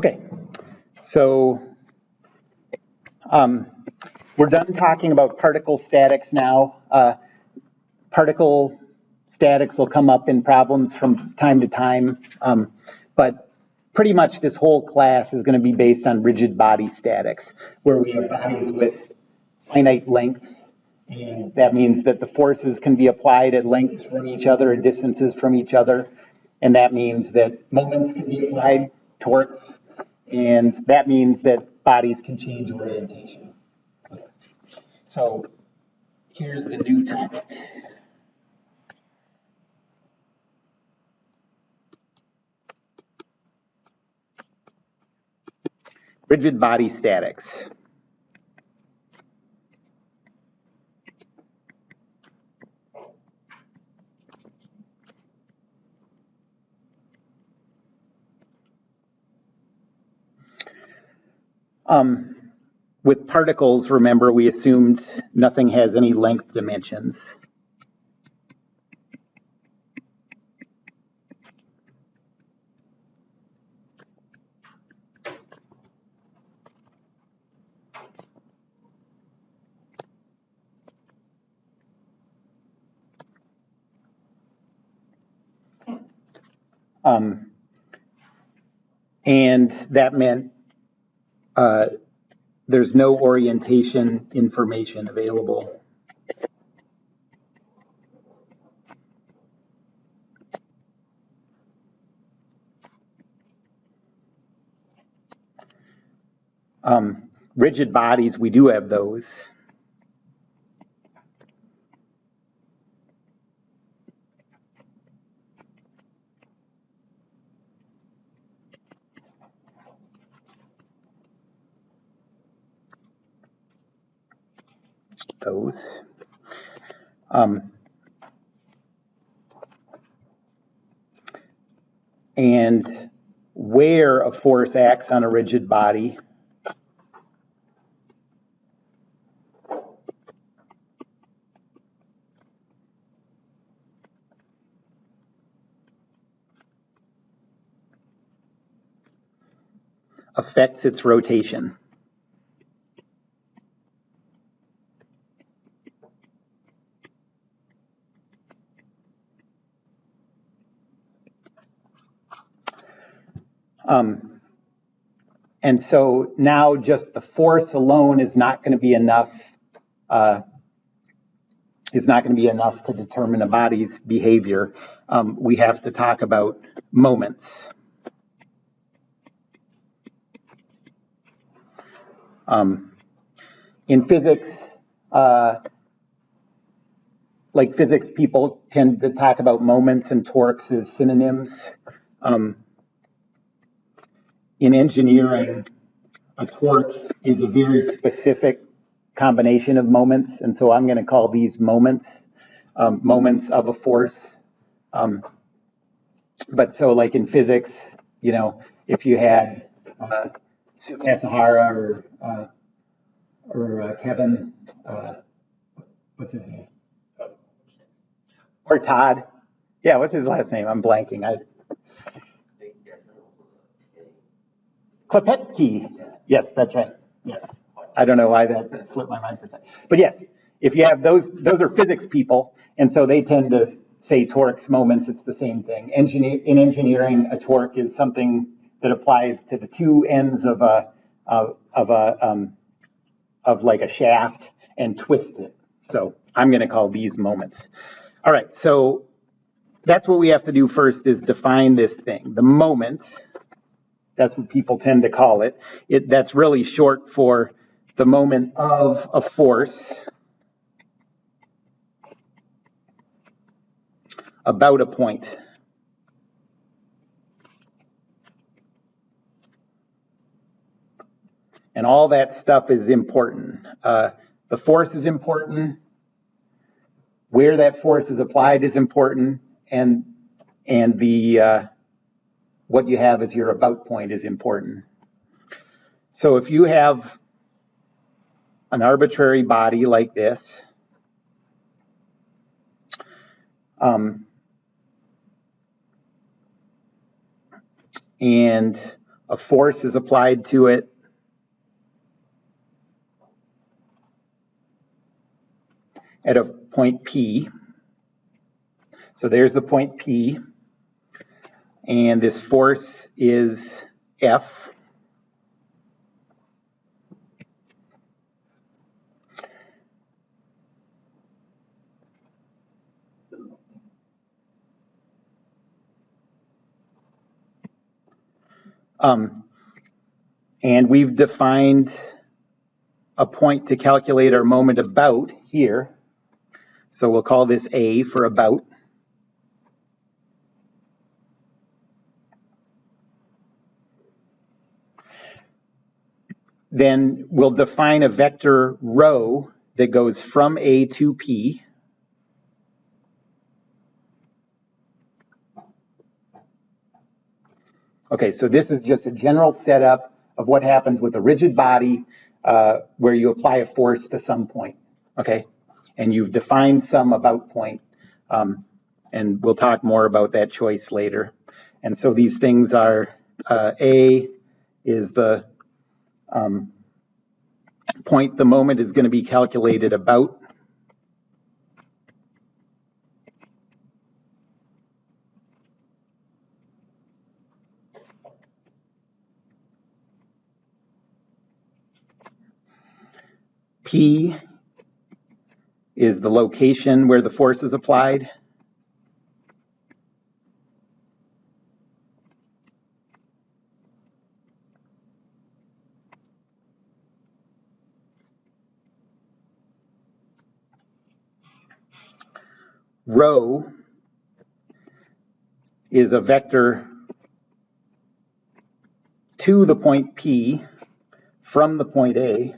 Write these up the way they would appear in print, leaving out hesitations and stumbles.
Okay, so we're done talking about particle statics now. Particle statics will come up in problems from time to time, but pretty much this whole class is going to be based on rigid body statics, where we have bodies with finite lengths, and that means that the forces can be applied at lengths from each other and distances from each other, and that means that moments can be applied, torques, and that means that bodies can change orientation. So here's the new topic. Rigid body statics. With particles, remember, we assumed nothing has any length dimensions. And that meant there's no orientation information available. Rigid bodies, we do have those. And where a force acts on a rigid body affects its rotation. And so now just the force alone is not going to be enough. Is not going to be enough to determine a body's behavior. We have to talk about moments. In physics, like physics people tend to talk about moments and torques as synonyms. In engineering, a torque is a very specific combination of moments, and so I'm going to call these moments, moments of a force. But so like in physics, you know, if you had Sue Kasahara or Kevin, what's his name? Or Todd. Yeah, what's his last name? I'm blanking. Klepetsky. Yes, that's right. Yes. I don't know why that slipped my mind for a second. But yes, if you have those are physics people, and so they tend to say torques, moments, it's the same thing. In engineering, a torque is something that applies to the two ends of like a shaft and twists it. So I'm going to call these moments. All right, so that's what we have to do first, is define this thing. The moment, that's what people tend to call it. That's really short for the moment of a force about a point. And all that stuff is important. The force is important. Where that force is applied is important, and the what you have as your about point is important. So if you have an arbitrary body like this, and a force is applied to it at a point P. So there's the point P, and this force is F. And we've defined a point to calculate our moment about here. So we'll call this A for about. Then we'll define a vector rho that goes from A to P. Okay, so this is just a general setup of what happens with a rigid body where you apply a force to some point, okay? And you've defined some about point, and we'll talk more about that choice later. And so these things are, A is the point the moment is going to be calculated about. P is the location where the force is applied. Rho is a vector to the point P from the point A.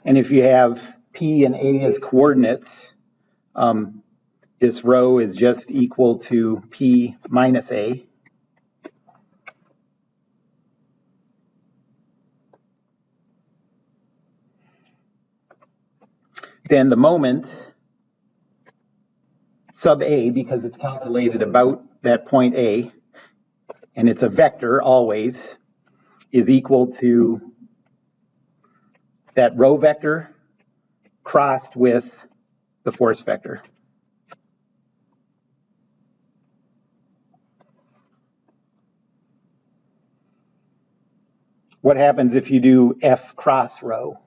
And if you have P and A as coordinates, this rho is just equal to P minus A. Then the moment, sub A, because it's calculated about that point A, and it's a vector always, is equal to that rho vector crossed with the force vector. What happens if you do F cross rho?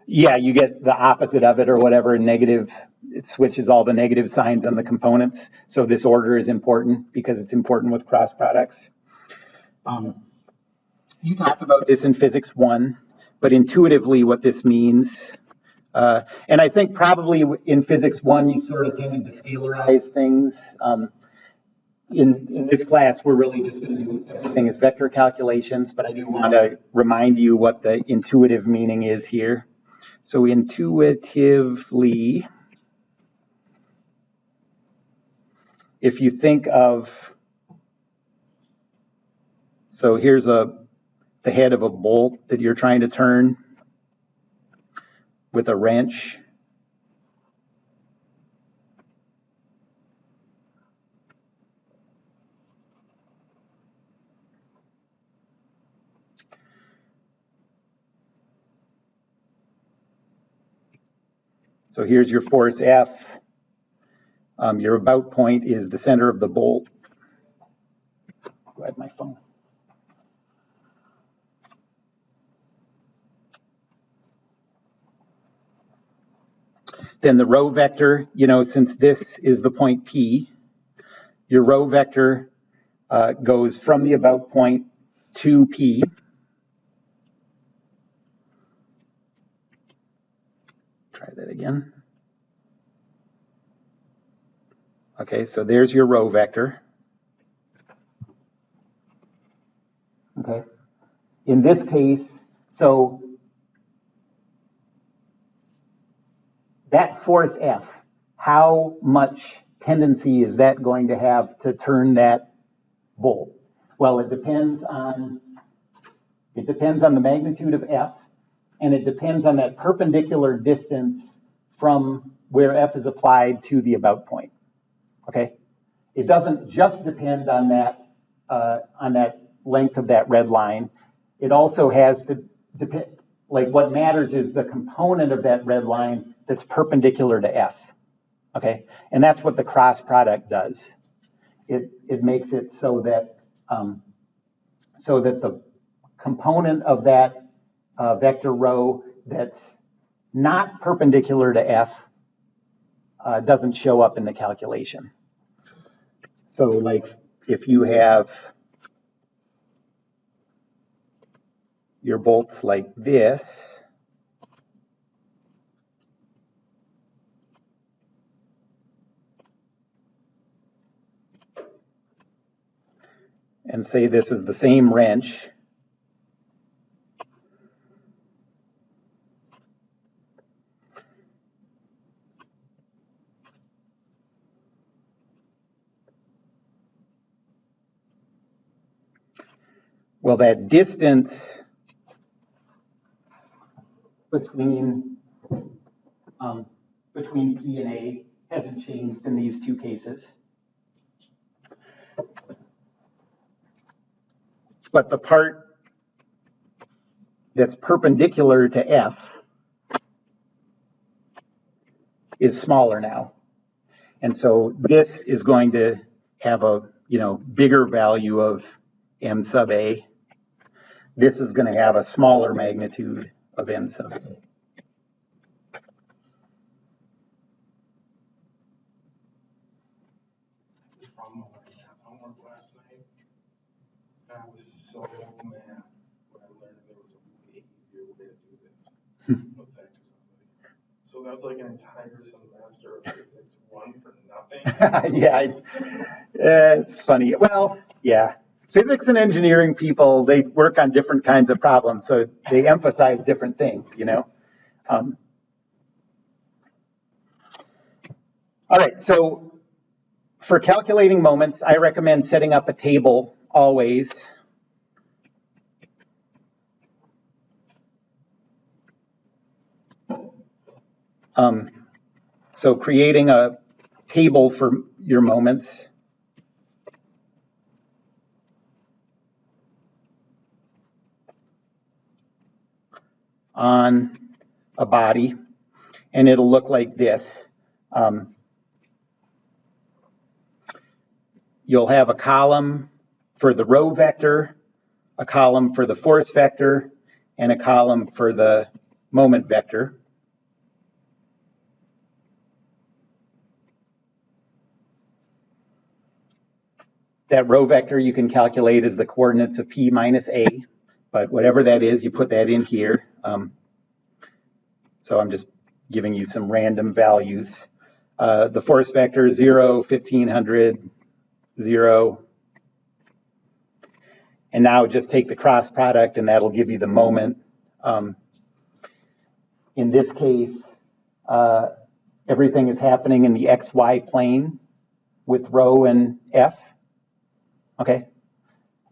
Yeah, you get the opposite of it or whatever, negative. It switches all the negative signs on the components. So this order is important because it's important with cross products. You talked about this in Physics 1, but intuitively what this means, and I think probably in Physics 1 you sort of tended to scalarize things. In this class, we're really just going to do everything as vector calculations, but I do want to remind you what the intuitive meaning is here. So intuitively, if you think of, so here's the head of a bolt that you're trying to turn with a wrench. So here's your force F. Your about point is the center of the bolt. Grab my phone. Then the rho vector, since this is the point P, your rho vector goes from the about point to P. Try that again. Okay, so there's your rho vector. Okay. In this case, so that force F, how much tendency is that going to have to turn that bolt? Well, it depends on the magnitude of F, and it depends on that perpendicular distance from where F is applied to the about point. Okay? it doesn't just depend on that length of that red line. It also has to depend, like what matters is the component of that red line that's perpendicular to F, okay? And that's what the cross product does. It makes it so that the component of that vector row that's not perpendicular to F doesn't show up in the calculation. So like if you have your bolts like this, and say this is the same wrench, well, that distance between P and A hasn't changed in these two cases. But the part that's perpendicular to F is smaller now. And so this is going to have a bigger value of M sub A. This is going to have a smaller magnitude of M sub A. I was so mad when I learned there was a way easier way to do this. So that was like an entire semester of physics 1 for nothing. Yeah, it's funny. Well, yeah, physics and engineering people, they work on different kinds of problems, so they emphasize different things, All right, so for calculating moments, I recommend setting up a table always. So creating a table for your moments. On a body, and it'll look like this. You'll have a column for the row vector, a column for the force vector, and a column for the moment vector. That row vector you can calculate as the coordinates of P minus A, but whatever that is, you put that in here. So I'm just giving you some random values. The force vector, 0, 1500, 0. And now just take the cross product and that'll give you the moment. In this case, everything is happening in the XY plane with rho and F, okay?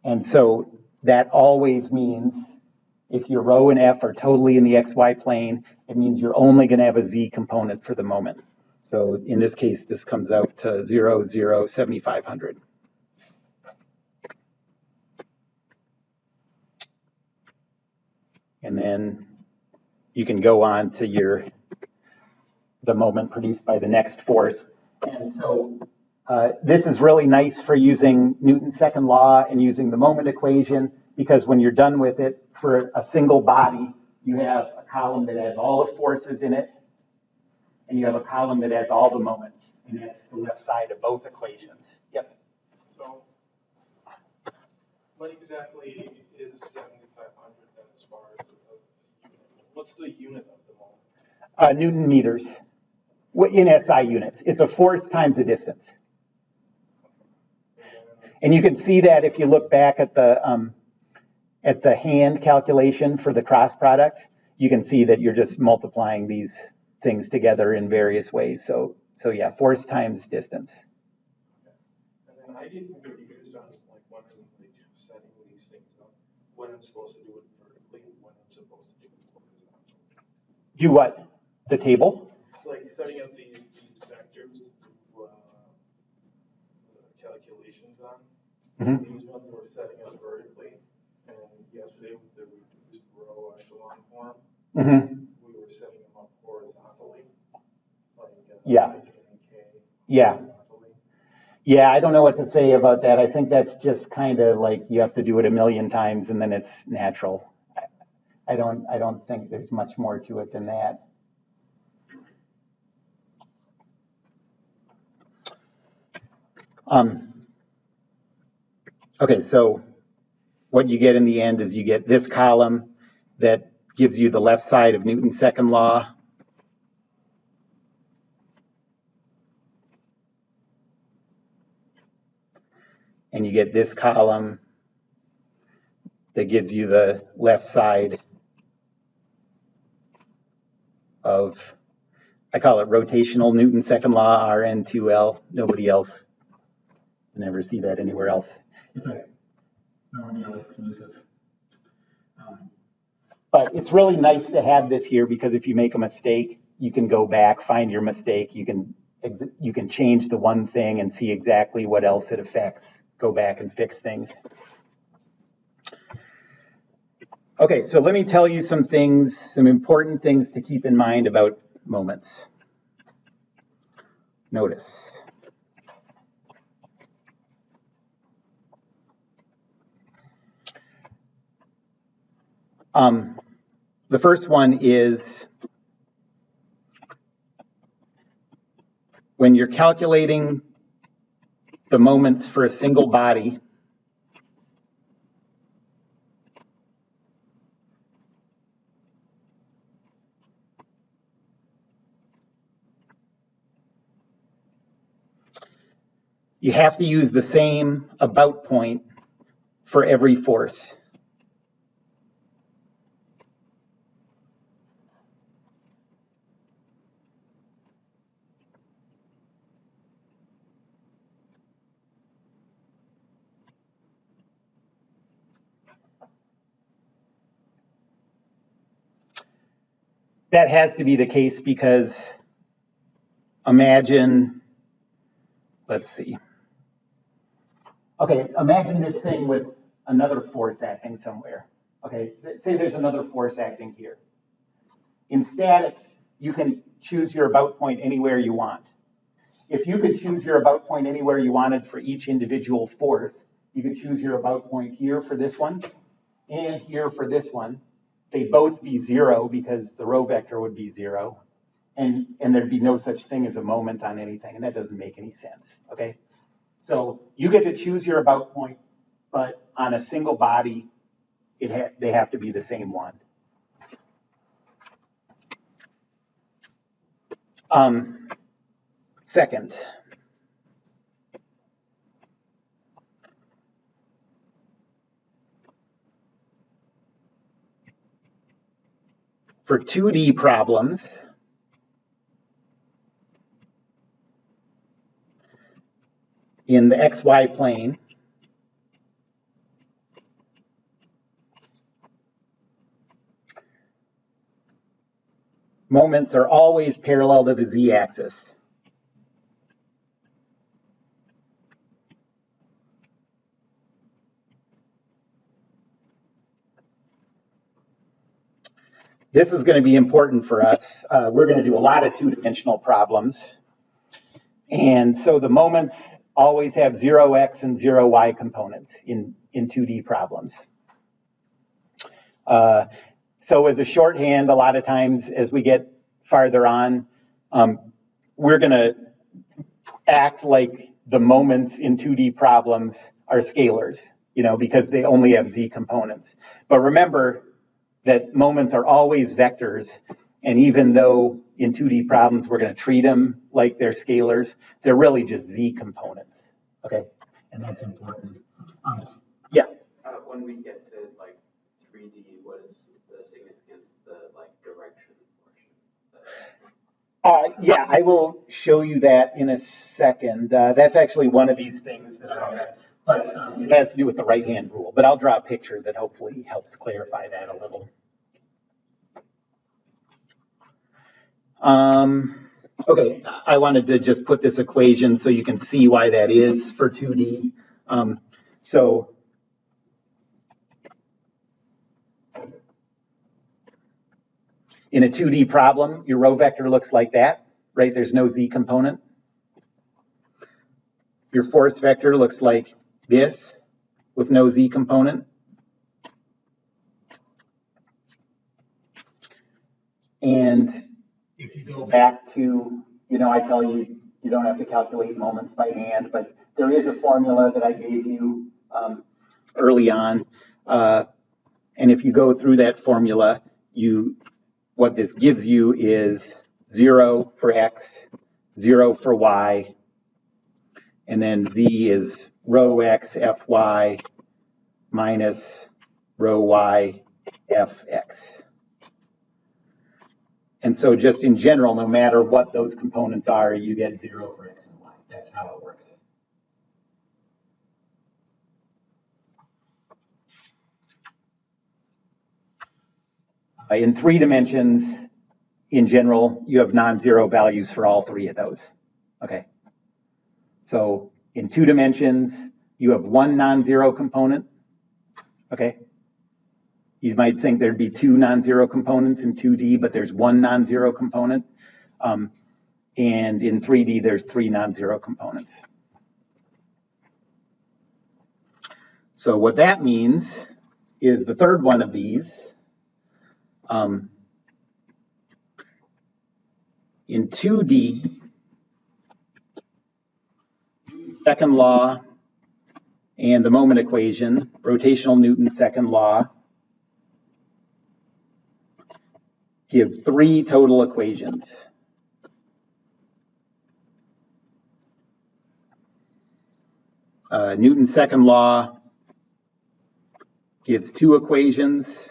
And so that always means if your rho and F are totally in the XY plane, it means you're only gonna have a Z component for the moment. So in this case, this comes out to 0, 0, 7500. And then you can go on to the moment produced by the next force. And so this is really nice for using Newton's second law and using the moment equation, because when you're done with it, for a single body, you have a column that has all the forces in it, and you have a column that has all the moments, and that's the left side of both equations. Yep. So what exactly is 7500 then as far as what's the unit of the moment? Newton meters. In SI units. It's a force times the distance. And you can see that if you look back at the hand calculation for the cross product, you can see that you're just multiplying these things together in various ways. So yeah, force times distance. And then I didn't get used on like when I'm like setting these things up, when I'm supposed to do it vertically and when I'm supposed to do it horizontally. Do what? The table? Like setting up these vectors to calculations on. Mhm. These ones were setting up vertically, and yesterday with the reduced row echelon form, Mhm. we were setting them up horizontally, like Yeah. I, J, and K Yeah. horizontally. Yeah, I don't know what to say about that. I think that's just kind of like you have to do it a million times and then it's natural. I don't think there's much more to it than that. Okay, so what you get in the end is you get this column that gives you the left side of Newton's second law. And you get this column that gives you the left side of, I call it rotational Newton's second law, Rn2L. Nobody else can ever see that anywhere else. It's a Normandale exclusive. But it's really nice to have this here because if you make a mistake, you can go back, find your mistake. You can change the one thing and see exactly what else it affects. Go back and fix things. Okay, so let me tell you some things, some important things to keep in mind about moments. Notice. The first one is when you're calculating the moments for a single body, you have to use the same about point for every force. That has to be the case because imagine, let's see. Okay, imagine this thing with another force acting somewhere. Okay, say there's another force acting here. In statics, you can choose your about point anywhere you want. If you could choose your about point anywhere you wanted for each individual force, you could choose your about point here for this one and here for this one. They'd both be zero because the row vector would be zero. And there'd be no such thing as a moment on anything, and that doesn't make any sense, okay? So you get to choose your about point, but on a single body, they have to be the same one. Second, for 2D problems, in the XY plane, moments are always parallel to the z-axis. This is going to be important for us. We're going to do a lot of two-dimensional problems. And so the moments always have 0x and 0y components in 2D problems. So as a shorthand, a lot of times as we get farther on, we're going to act like the moments in 2D problems are scalars, because they only have z components. But remember that moments are always vectors, and even though in 2D problems we're going to treat them like they're scalars, they're really just z components, okay? And that's important. Yeah. When we get to like 3D, what is the significance of the direction portion? Yeah, I will show you that in a second. That's actually one of these things that it has to do with the right-hand rule, but I'll draw a picture that hopefully helps clarify that a little. Okay, I wanted to just put this equation so you can see why that is for 2D. So in a 2D problem, your row vector looks like that, right? There's no z component. Your force vector looks like this with no z component. And if you go back to, I tell you, you don't have to calculate moments by hand, but there is a formula that I gave you early on. And if you go through that formula, what this gives you is 0 for x, 0 for y, and then z is rho x fy minus rho y fx. And so just in general, no matter what those components are, you get 0 for x and y. That's how it works. In 3 dimensions, in general, you have non-zero values for all 3 of those. Okay. So in 2 dimensions, you have 1 non-zero component. Okay. You might think there'd be 2 non-zero components in 2D, but there's 1 non-zero component. And in 3D, there's 3 non-zero components. So what that means is the third one of these, in 2D, second law and the moment equation, rotational Newton's second law, give 3 total equations. Newton's second law gives 2 equations.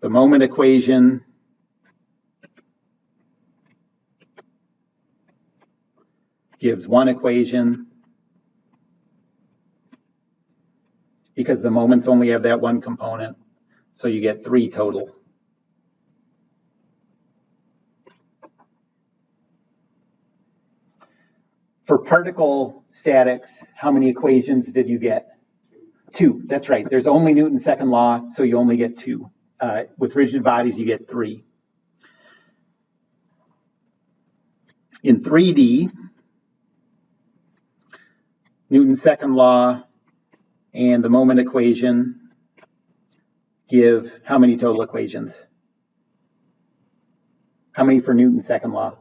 The moment equation gives 1 equation because the moments only have that 1 component, so you get 3 total. For particle statics, how many equations did you get? 2, that's right. There's only Newton's second law, so you only get 2. With rigid bodies, you get 3. In 3D, Newton's second law and the moment equation give how many total equations? How many for Newton's second law?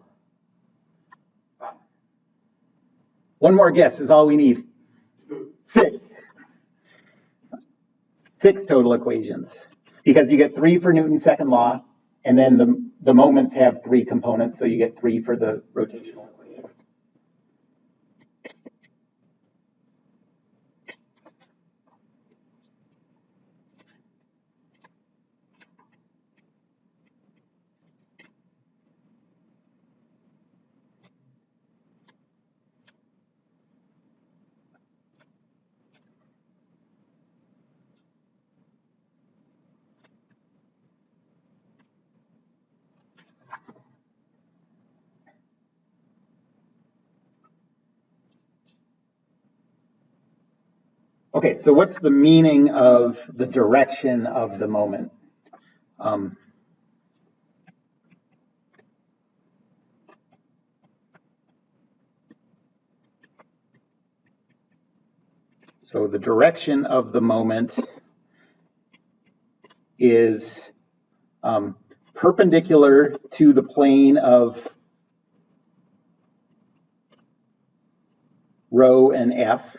1 more guess is all we need. 6. 6 total equations. Because you get 3 for Newton's second law, and then the moments have 3 components, so you get 3 for the rotational equation. Okay, so what's the meaning of the direction of the moment? So the direction of the moment is perpendicular to the plane of rho and F.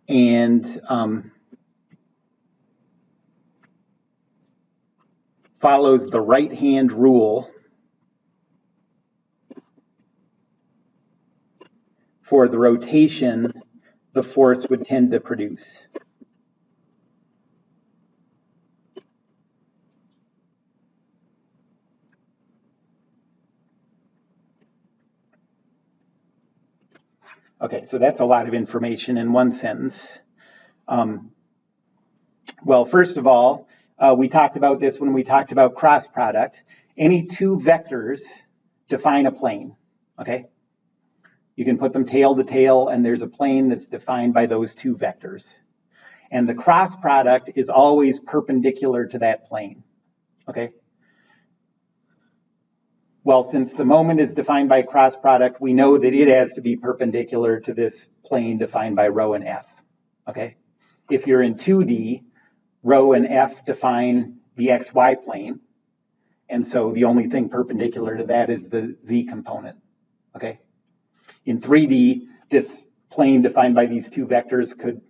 And follows the right-hand rule for the rotation the force would tend to produce. Okay, so that's a lot of information in one sentence. Well, first of all, we talked about this when we talked about cross product. Any two vectors define a plane, okay? You can put them tail to tail, and there's a plane that's defined by those two vectors. And the cross product is always perpendicular to that plane, okay? Well, since the moment is defined by cross product, we know that it has to be perpendicular to this plane defined by rho and f, okay? If you're in 2D, rho and f define the xy plane, and so the only thing perpendicular to that is the z component, okay? In 3D, this plane defined by these two vectors could,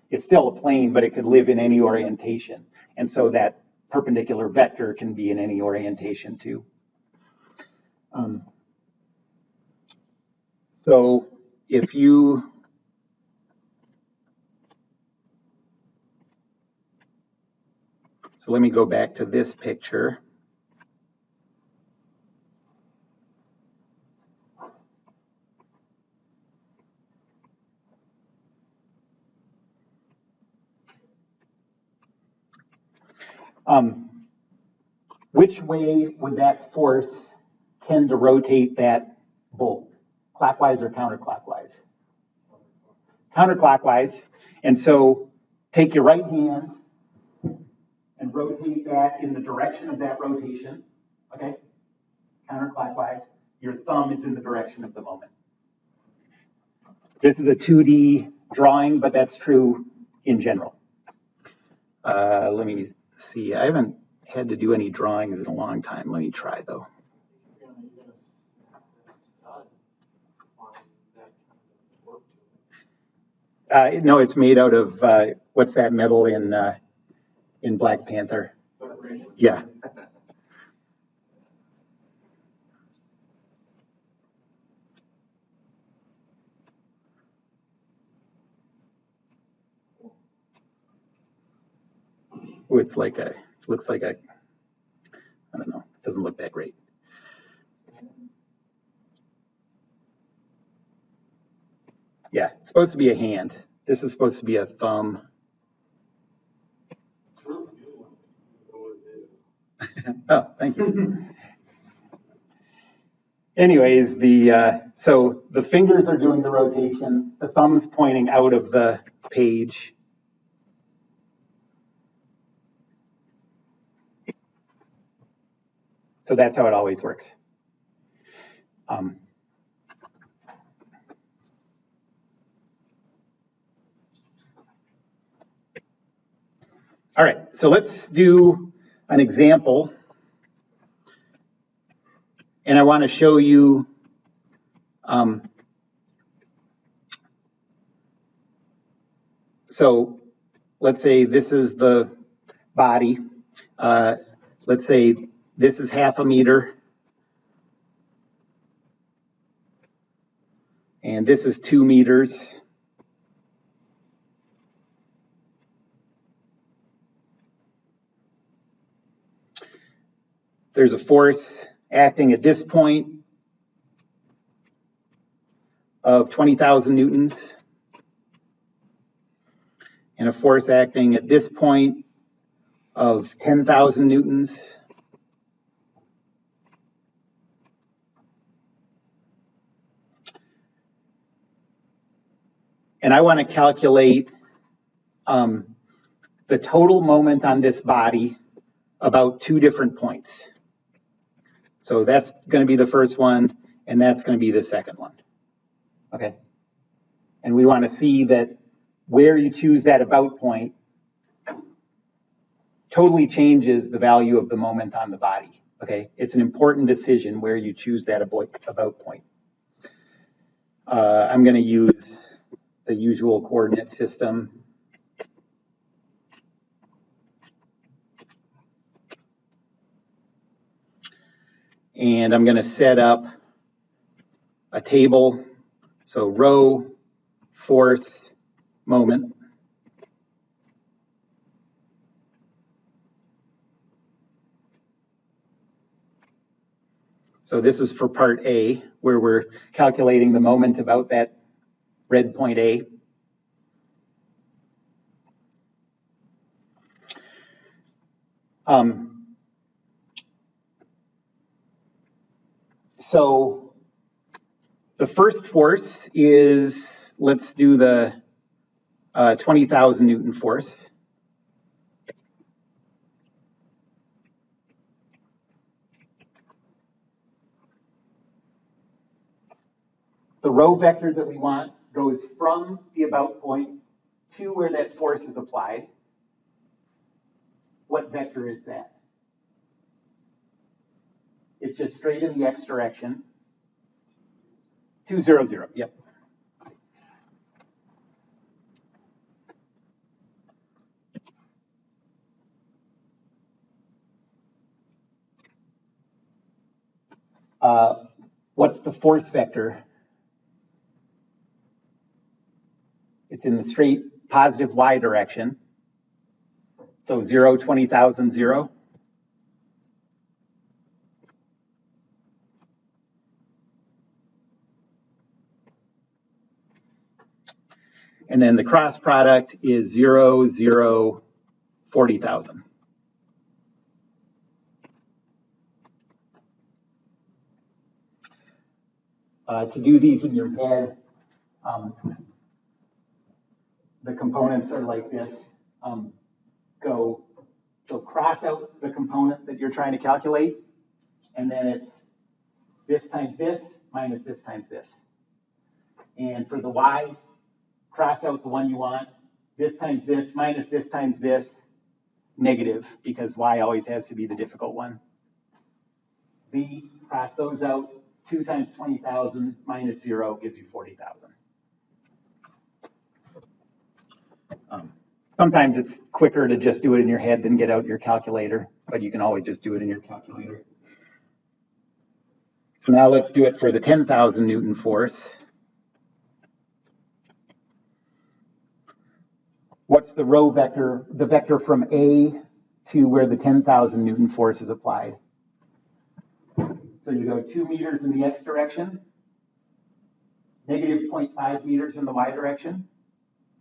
it's still a plane, but it could live in any orientation. And so that perpendicular vector can be in any orientation too. So if you, so let me go back to this picture. Which way would that force tend to rotate that bolt? Clockwise or counterclockwise? Counterclockwise. And so take your right hand and rotate that in the direction of that rotation, okay? Counterclockwise. Your thumb is in the direction of the moment. This is a 2D drawing, but that's true in general. Let me see. I haven't had to do any drawings in a long time. Let me try though. No, it's made out of what's that metal in Black Panther? Yeah. Oh, it's like looks like I don't know. It doesn't look that great. Yeah, it's supposed to be a hand. This is supposed to be a thumb. Oh, thank you. Anyways, so the fingers are doing the rotation. The thumb's pointing out of the page. So that's how it always works. All right, so let's do an example. And I want to show you so let's say this is the body. Let's say this is 0.5 meter. And this is 2 meters. There's a force acting at this point of 20,000 newtons. And a force acting at this point of 10,000 newtons. And I want to calculate the total moment on this body about 2 different points. So that's going to be the first one, and that's going to be the second one. Okay. And we want to see that where you choose that about point totally changes the value of the moment on the body. Okay. It's an important decision where you choose that about point. I'm going to use the usual coordinate system. And I'm going to set up a table. So rho, force, moment. So this is for part A, where we're calculating the moment about that red point A. So the first force is, let's do the 20,000 Newton force. The row vector that we want goes from the about point to where that force is applied. What vector is that? It's just straight in the x direction. 2, 0, 0, yep. What's the force vector? It's in the straight positive y direction. So 0, 20,000, 0. And then the cross product is 0, 0, 40,000. To do these in your head, the components are like this. So cross out the component that you're trying to calculate, and then it's this times this minus this times this. And for the y, cross out the one you want, this times this minus this times this, negative, because y always has to be the difficult one. Z, cross those out, 2 times 20,000 minus 0 gives you 40,000. Sometimes it's quicker to just do it in your head than get out your calculator, but you can always just do it in your calculator. So now let's do it for the 10,000 Newton force. What's the row vector, the vector from A to where the 10,000 Newton force is applied? So you go 2 meters in the x direction, negative 0.5 meters in the y direction,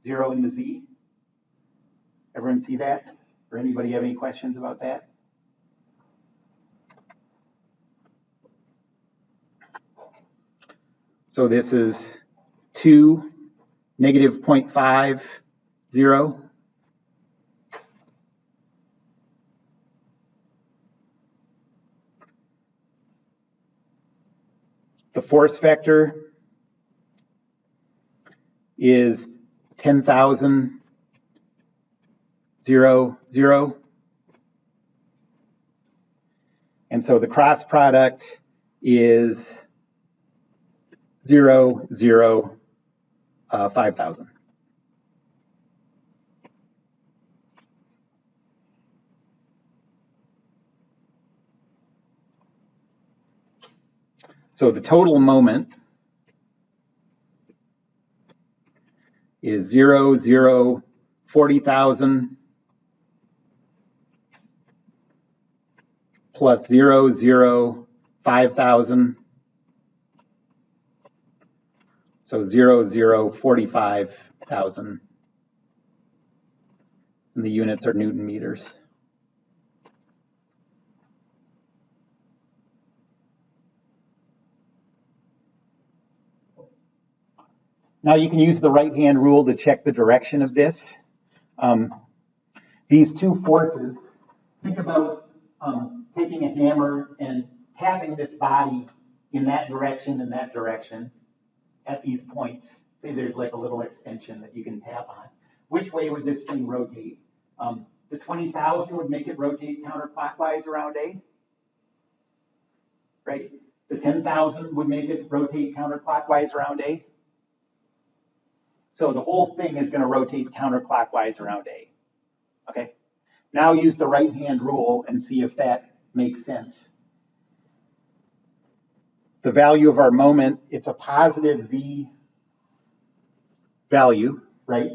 0 in the z. Everyone see that? Or anybody have any questions about that? So this is 2, negative 0.5, 0. The force vector is 10,000, 0, 0. And so the cross product is 0, 0, 5,000. So the total moment is 0, 0, 40,000 plus 0, 0, 5,000. So 0, 0, 45,000. And the units are Newton meters. Now you can use the right-hand rule to check the direction of this. These two forces, think about taking a hammer and tapping this body in that direction and that direction at these points. Say there's like a little extension that you can tap on. Which way would this thing rotate? The 20,000 would make it rotate counterclockwise around A, right? The 10,000 would make it rotate counterclockwise around A. So the whole thing is going to rotate counterclockwise around A. Okay. Now use the right-hand rule and see if that makes sense. The value of our moment, it's a positive z value, right?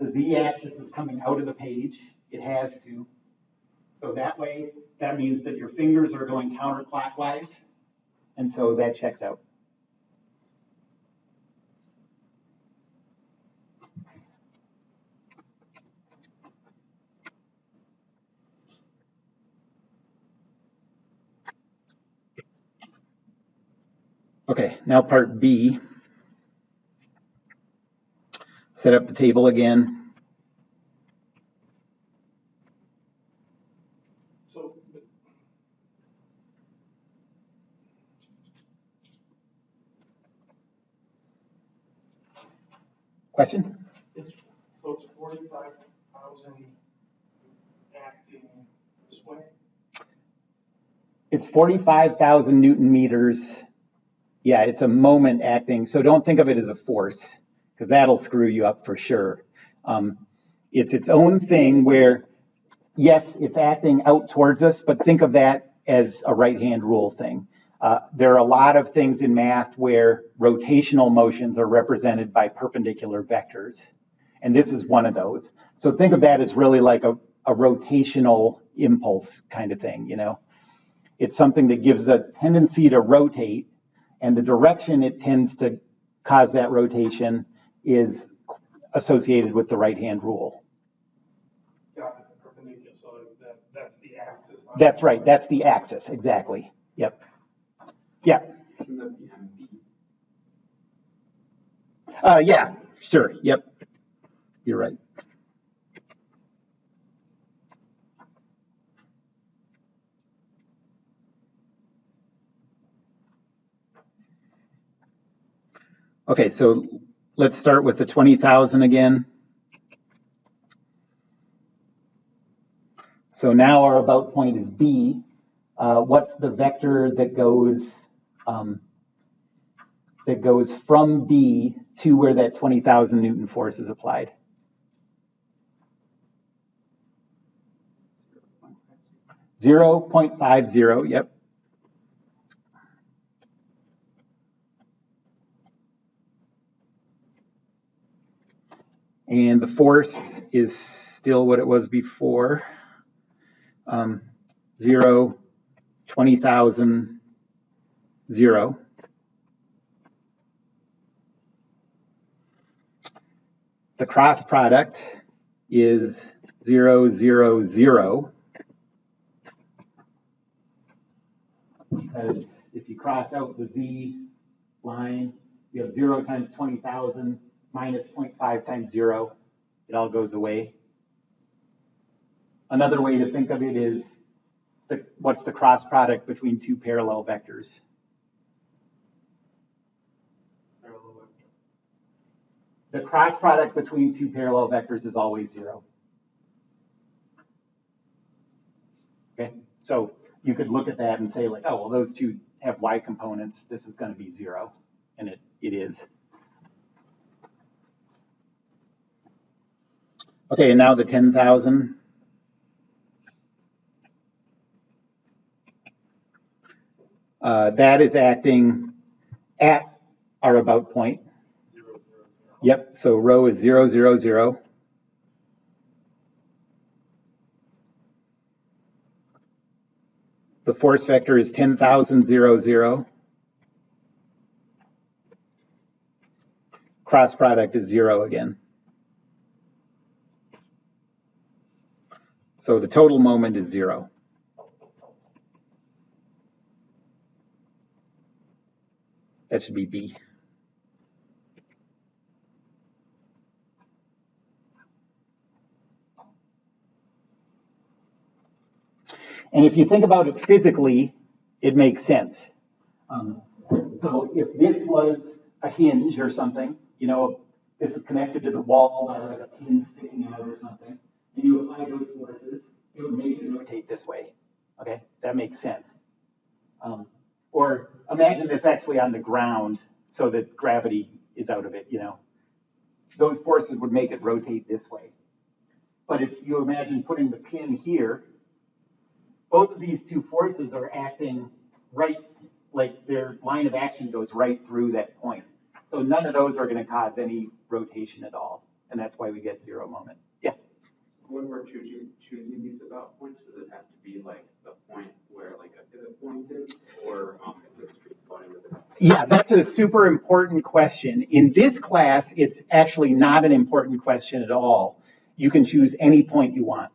The z-axis is coming out of the page. It has to. So that way, that means that your fingers are going counterclockwise. And so that checks out. Okay, now part B. Set up the table again. So, Question? so it's 45,000 acting this way? It's 45,000 Newton meters. Yeah, it's a moment acting. So don't think of it as a force, because that'll screw you up for sure. It's its own thing where, yes, it's acting out towards us, but think of that as a right-hand rule thing. There are a lot of things in math where rotational motions are represented by perpendicular vectors, and this is one of those. So think of that as really like a rotational impulse kind of thing, you know? It's something that gives a tendency to rotate, and the direction it tends to cause that rotation is associated with the right-hand rule. Got it, perpendicular, so that's the axis. That's right, that's the axis, exactly. Yep. Yeah. Shouldn't that be MB? Yeah, sure, yep. You're right. Okay, so let's start with the 20,000 again. So now our about point is B. What's the vector that goes from B to where that 20,000 Newton force is applied? 0.50, yep. And the force is still what it was before. 0, 20,000, 0. The cross product is 0, 0, 0. Because if you cross out the z line, you have 0 times 20,000 minus 0.5 times 0. It all goes away. Another way to think of it is what's the cross product between two parallel vectors? The cross product between two parallel vectors is always 0. Okay, so you could look at that and say like, oh, well, those two have y components. This is going to be 0, and it is. Okay, and now the 10,000. That is acting at our about point. 0, 0, 0. Yep, so rho is 0, 0, 0. The force vector is 10,000, 0, 0. Cross product is 0 again. So the total moment is 0. That should be B. And if you think about it physically, it makes sense. So if this was a hinge or something, you know, this is connected to the wall by like a pin sticking out or something, and you apply those forces, it would make it rotate this way. Okay, that makes sense. Or imagine this actually on the ground so that gravity is out of it, you know. Those forces would make it rotate this way. But if you imagine putting the pin here, both of these two forces are acting right, like their line of action goes right through that point. So none of those are going to cause any rotation at all. And that's why we get 0 moment. Yeah. When we're choosing these about points, does it have to be like the point where like a pivot point is, or is it straight line with it? Yeah, that's a super important question. In this class, it's actually not an important question at all. You can choose any point you want.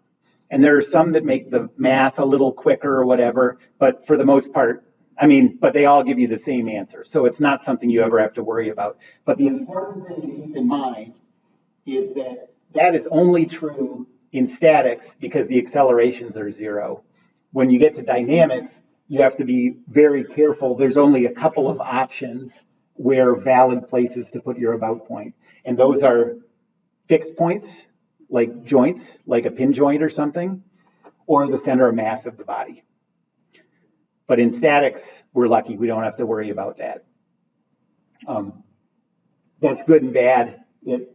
And there are some that make the math a little quicker or whatever, but for the most part, I mean, but they all give you the same answer. So it's not something you ever have to worry about. But the important thing to keep in mind is that that is only true in statics because the accelerations are zero. When you get to dynamics, you have to be very careful. There's only a couple of options where valid places to put your about point. And those are fixed points, like joints, like a pin joint or something, or the center of mass of the body. But in statics, we're lucky. We don't have to worry about that. That's good and bad. It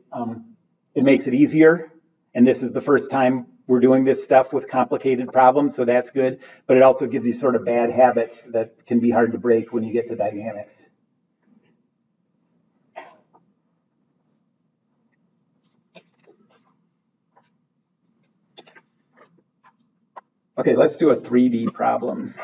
makes it easier. And this is the first time we're doing this stuff with complicated problems, so that's good. But it also gives you sort of bad habits that can be hard to break when you get to dynamics. Okay, let's do a 3D problem.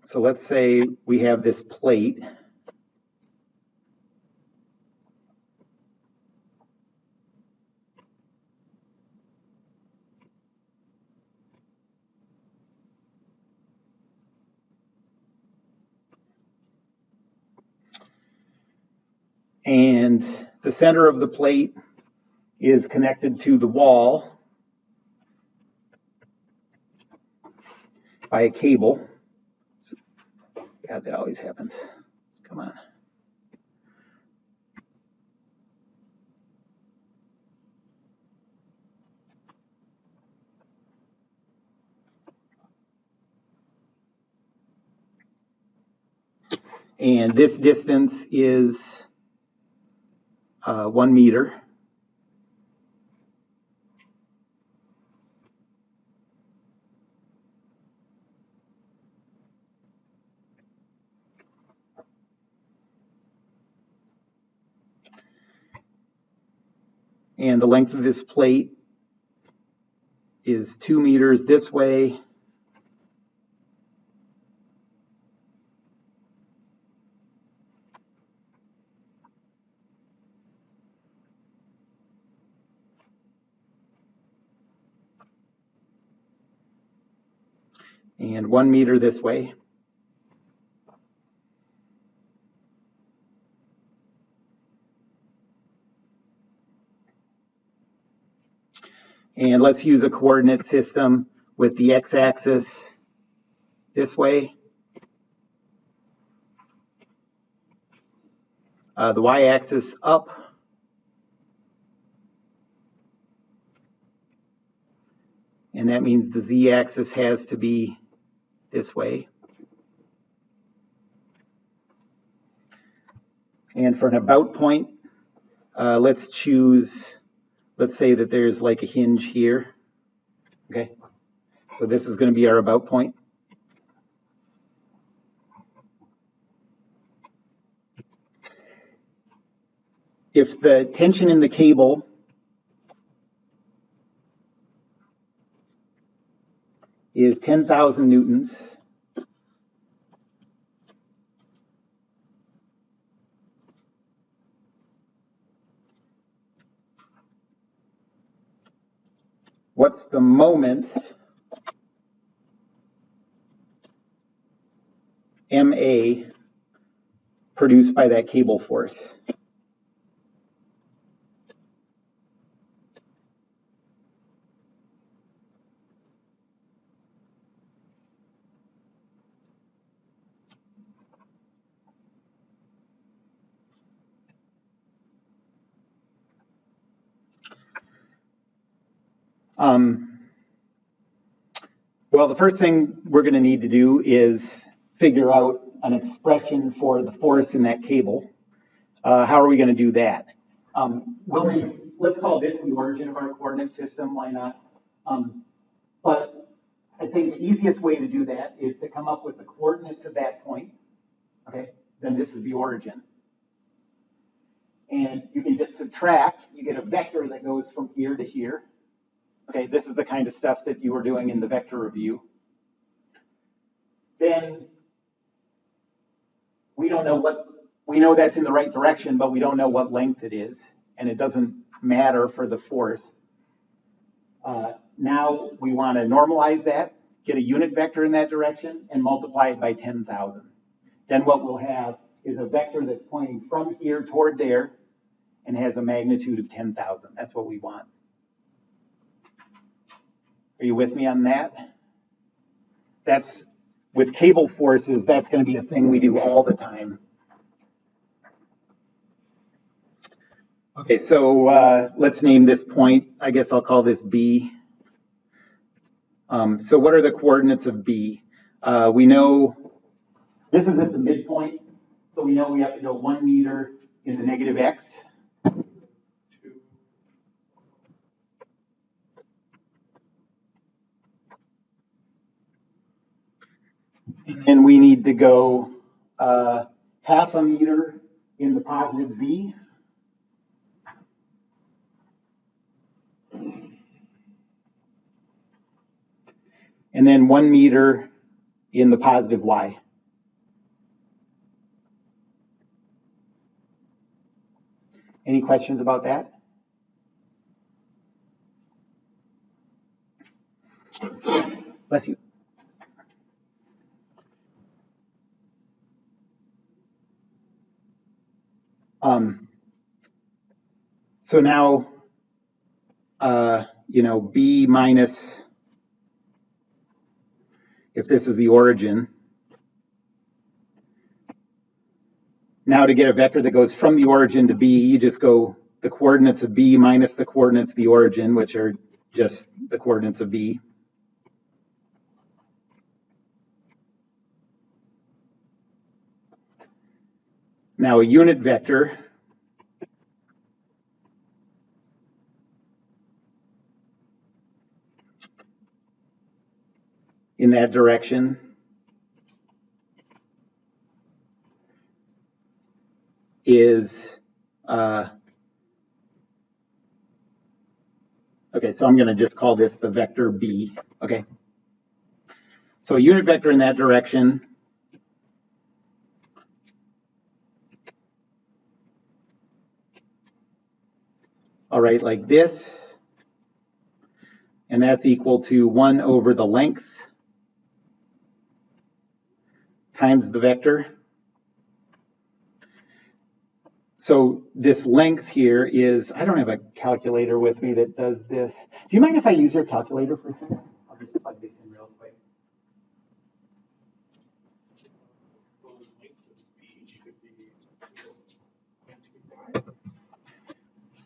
So let's say we have this plate. And the center of the plate is connected to the wall by a cable. God, that always happens. Come on. And this distance is 1 meter. And the length of this plate is 2 meters this way. And 1 meter this way. And let's use a coordinate system with the x-axis this way, the y-axis up, and that means the z-axis has to be this way. And for an about point, let's say that there's like a hinge here. Okay, so this is going to be our about point. If the tension in the cable is 10,000 newtons, what's the moment MA produced by that cable force? Well, the first thing we're going to need to do is figure out an expression for the force in that cable. How are we going to do that? Let's call this the origin of our coordinate system. Why not? But I think the easiest way to do that is to come up with the coordinates of that point. Okay, then this is the origin. And you can just subtract. You get a vector that goes from here to here. Okay, this is the kind of stuff that you were doing in the vector review. Then we don't know we know that's in the right direction, but we don't know what length it is, and it doesn't matter for the force. Now we want to normalize that, get a unit vector in that direction, and multiply it by 10,000. Then what we'll have is a vector that's pointing from here toward there and has a magnitude of 10,000. That's what we want. Are you with me on that? That's, with cable forces, that's going to be a thing we do all the time. Okay, so let's name this point. I guess I'll call this B. So what are the coordinates of B? We know this is at the midpoint, so we know we have to go 1 meter in the negative x. And then we need to go half a meter in the positive z. And then 1 meter in the positive y. Any questions about that? Bless you. So now, B minus, if this is the origin. Now to get a vector that goes from the origin to B, you just go the coordinates of B minus the coordinates of the origin, which are just the coordinates of B. Now a unit vector in that direction is, okay, so I'm going to just call this the vector B, okay? So a unit vector in that direction all right, like this, and that's equal to 1 over the length times the vector. So this length here is, I don't have a calculator with me that does this. Do you mind if I use your calculator for a second? I'll just plug this in real quick.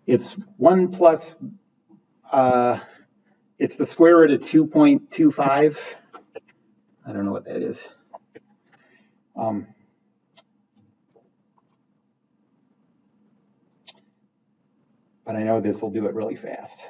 It's 1 plus, it's the square root of 2.25. I don't know what that is. But I know this will do it really fast.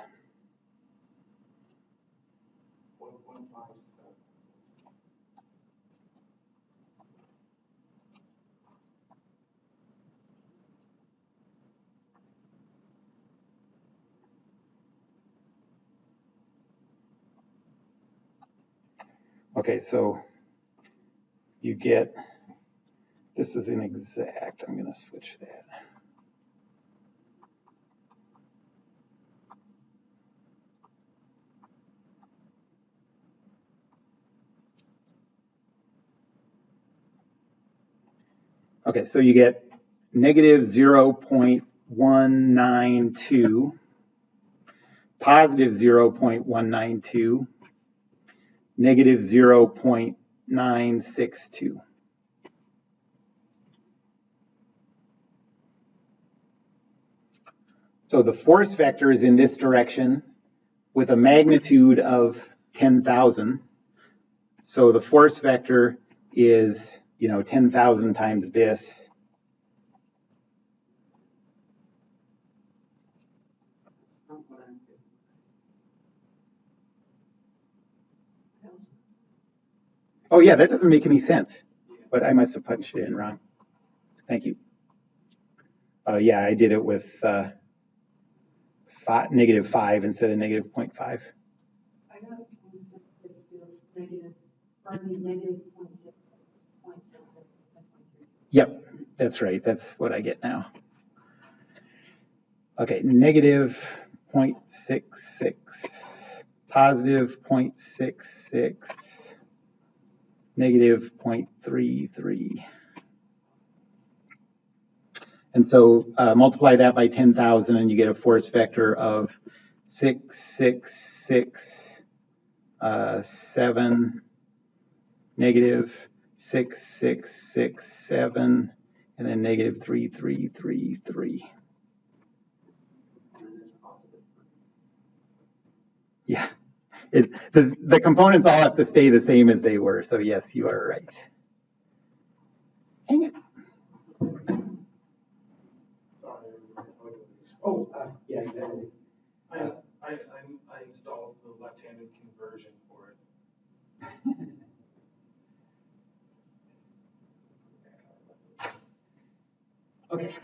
Okay, so you get, this is inexact. I'm going to switch that. Okay, so you get negative 0.192, positive 0.192, negative 0.962. So the force vector is in this direction with a magnitude of 10,000. So the force vector is, 10,000 times this. Oh yeah, that doesn't make any sense, but I must have punched it in wrong. Thank you. Yeah, I did it with negative 5 instead of negative 0.5. I got 0.662 negative 0.6, 0.66. Yep, that's right. That's what I get now. Okay, negative 0.66, positive 0.66, negative 0.33. And so multiply that by 10,000 and you get a force vector of 66667, negative 6667, and then negative 3333. Yeah, the components all have to stay the same as they were. So yes, you are right. Dang it. Oh, yeah, exactly. I installed the left-handed conversion for it. Okay.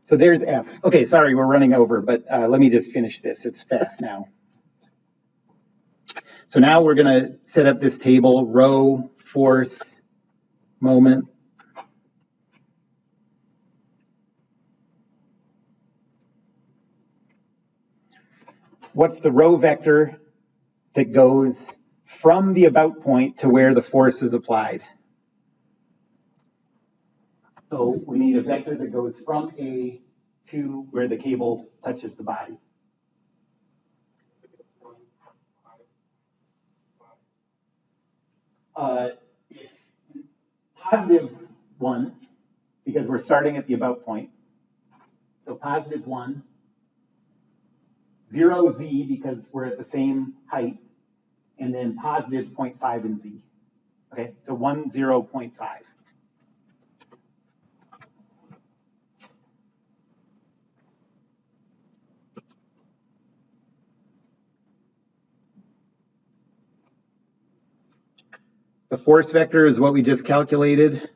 So there's F. Okay, sorry, we're running over, but let me just finish this. It's fast now. So now we're going to set up this table, row, force, moment. What's the row vector that goes from the about point to where the force is applied? So we need a vector that goes from A to where the cable touches the body. It's positive 1 because we're starting at the about point. So positive 1, 0 z because we're at the same height, and then positive 0.5 in z. Okay, so 1, 0, 0.5. The force vector is what we just calculated.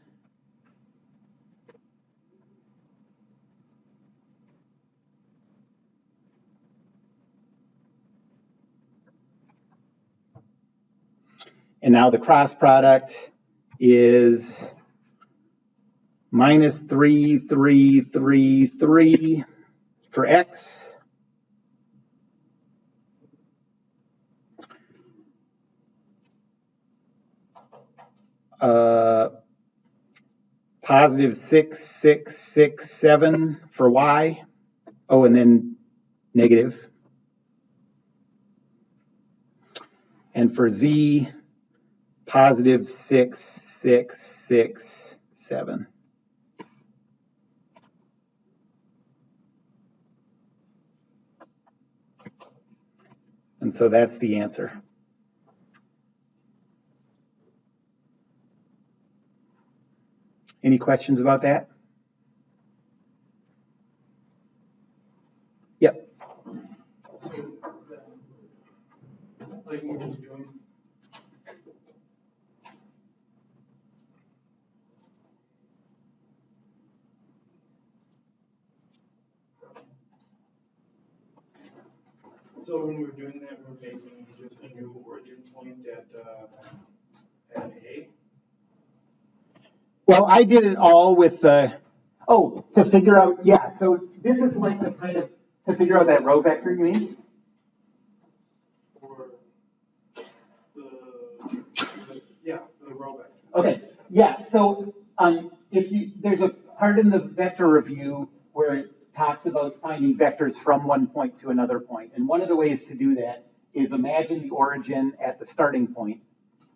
And now the cross product is minus 3333 for x. Positive 6667 for y. Oh, and then negative. And for z, positive 6667. And so that's the answer. Any questions about that? Yep. Like we were just doing. So when we were doing that, we were making just a new origin point at A. Well, I did it all with to figure out, yeah, so this is like the kind of, to figure out that row vector, you mean? Or the row vector. Okay, yeah, so there's a part in the vector review where it talks about finding vectors from one point to another point. And one of the ways to do that is imagine the origin at the starting point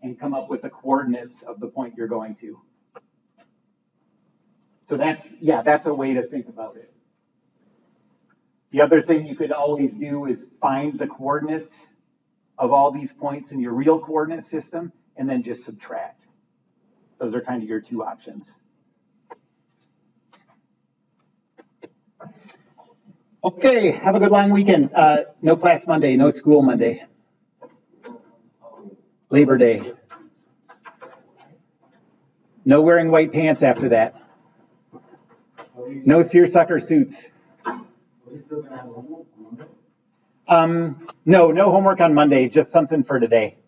and come up with the coordinates of the point you're going to. So that's a way to think about it. The other thing you could always do is find the coordinates of all these points in your real coordinate system and then just subtract. Those are kind of your two options. Okay, have a good long weekend. No class Monday, no school Monday. Labor Day. No wearing white pants after that. No seersucker suits. No homework on Monday, just something for today.